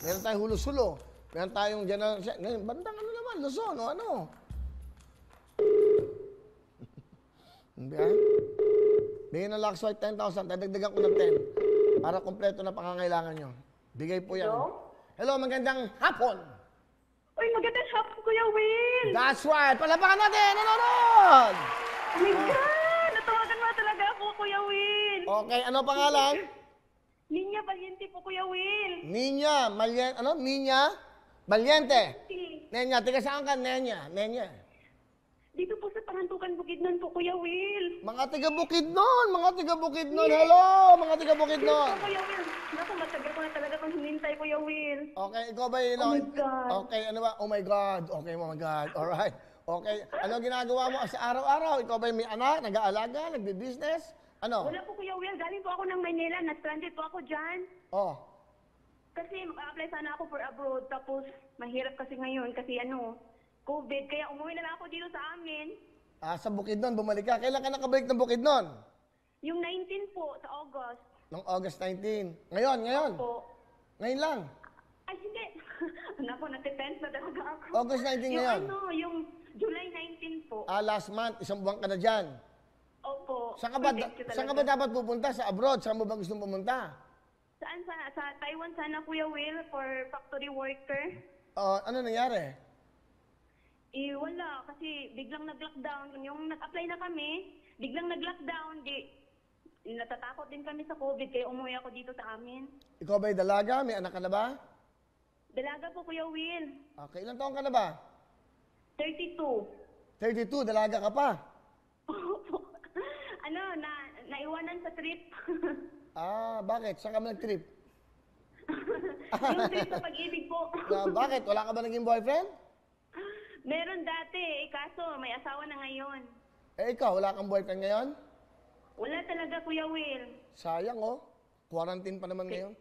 Meron tayong Hulo-Sulo. Meron tayong General... Ngayon, bandang ano naman, Luzon o ano. Bigyan ng Lux White 10,000. Dadagdagan ko ng 10. Para kompleto na pangangailangan nyo. Bigay po yan. Hello, magandang hapon. Uy, magandang hapon, Kuya Will. That's right. Palapakan natin. Nanonood. Oh my God! Natawagan mo talaga ako, Kuya Will. Okay, ano pangalan? Ninya Valiente po, Kuya Will. Ninya, ano? Ninya? Valiente. Si. Nenya, tiga saan ka? Nenya. Dito po sa Parantukan Bukidnon po, Kuya Will. Mga tiga Bukidnon. Hello, mga tiga Bukidnon. Oh, Kuya Will. Naku, matagal ko na talaga kung hinintay, Kuya Will. Okay, ikaw ba yun? Oh my God. Okay, ano ba? Oh my God. Okay, oh my God. Alright. Okay, ano ginagawa mo sa araw-araw? Ikaw ba may anak? Nag-aalaga? Nagbi-business? Ano? Wala po, Kuya Will. Galing po ako ng Maynila. Na-stranded po ako dyan. Oh. Kasi mag-apply sana ako for abroad. Tapos, mahirap kasi ngayon. Kasi COVID. Kaya umuwi na lang ako dito sa amin. Sa Bukidnon, bumalik ka. Kailan ka nakabalik ng Bukidnon? Yung 19 po, sa August. Noong August 19. Ngayon. Po. Ngayon lang. Ay, hindi. Naku, nati-tense na talaga ako. August 19 ngayon. Yung July 19 po. Last month, isang buwan ka na dyan. Opo. Saan ka ba dapat pupunta? Sa abroad? Saan mo ba gusto pumunta? Saan? Sa Taiwan sana, Kuya Will, for factory worker. Ano nangyari? Wala. Kasi biglang nag-lockdown. Yung nag-apply na kami, biglang nag-lockdown. Natatakot din kami sa COVID, kaya umuwi ako dito sa amin. Ikaw ba'y dalaga? May anak ka na ba? Dalaga po, Kuya Will. Okay, ilang taon ka na ba? 32. 32, dalaga ka pa? Opo. Naiwanan sa trip. Bakit? Saan ka ba nag-trip? Yung trip sa pag-ibig po. Bakit? Wala ka ba naging boyfriend? Meron dati, kaso may asawa na ngayon. Ikaw, wala kang boyfriend ngayon? Wala talaga, Kuya Will. Sayang, oh. Quarantine pa naman ngayon.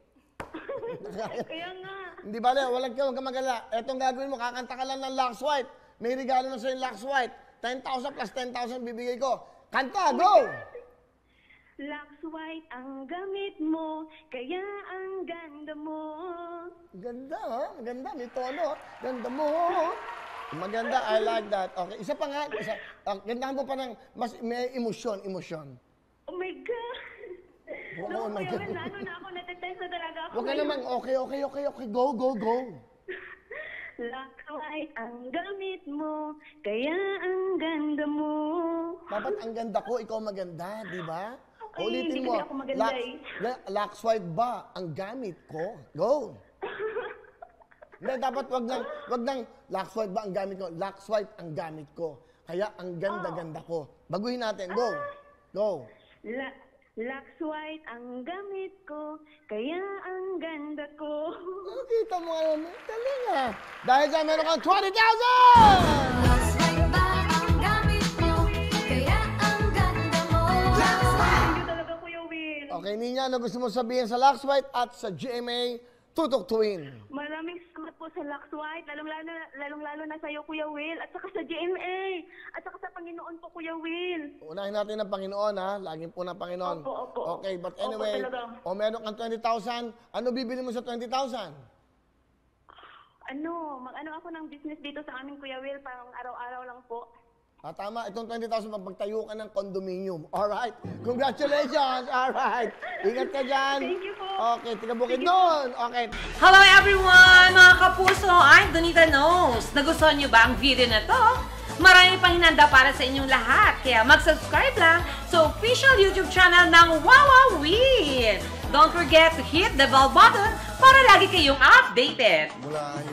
Kaya nga. Hindi bale, huwag ka magala. Etong gagawin mo, kakanta ka lang ng Lux White. May regalo na sa'yo yung Lux White. 10,000 plus 10,000 bibigay ko. Kanta, go! Lux White ang gamit mo, kaya ang ganda mo. Ganda, ha? Ganda, may tono. Ganda mo. Maganda, I like that. Okay, isa pa nga. Gandahan mo pa ng mas may emosyon. Oh my God! Oh my God. Na ako, natitense na talaga ako. Huwag ka naman, okay. Go. Lux White ang gamit mo, kaya ang ganda mo. Dapat ang ganda ko, ikaw maganda, di ba? Ay, Ulitin hindi mo. kasi ako maganda Lux White ba ang gamit ko? Go. Hindi, dapat wag nang Lux White ba ang gamit ko? Lux White ang gamit ko. Kaya ang ganda-ganda ko. Baguhin natin. Go. Lux White ang gamit ko, kaya ang ganda ko. Kita mo ano, taling ah. Dahil dyan, meron kang 20,000! Lux White ba ang gamit mo, kaya ang ganda mo. Thank you talaga, Kuya Will. Okay, Ninya, ano gusto mo sabihin sa Lux White at sa GMA Tutok Twin? Maraming salamat po sa Lux White, lalong-lalo na sa iyo, Kuya Will, at saka sa GMA, at saka sa Panginoon po, Kuya Will. Unahin natin ang Panginoon, ha? Laging po ng Panginoon. Opo. Okay, but anyway, Opo, meron kang 20,000. Ano bibili mo sa 20,000? Mag-ano ako ng business dito sa amin, Kuya Will, parang araw-araw lang po. Tama. Itong 20,000 magpagtayo ka ng condominium. Alright? Congratulations! Alright! Ingat ka dyan! Thank you po! Okay, tiga Bukidnon! Okay. Hello everyone! Mga kapuso, I'm Donita Knows. Nagustuhan niyo ba ang video na to? Marami pang hinanda para sa inyong lahat. Kaya mag-subscribe lang sa official YouTube channel ng Wowowin! Don't forget to hit the bell button para lagi kayong updated. Mula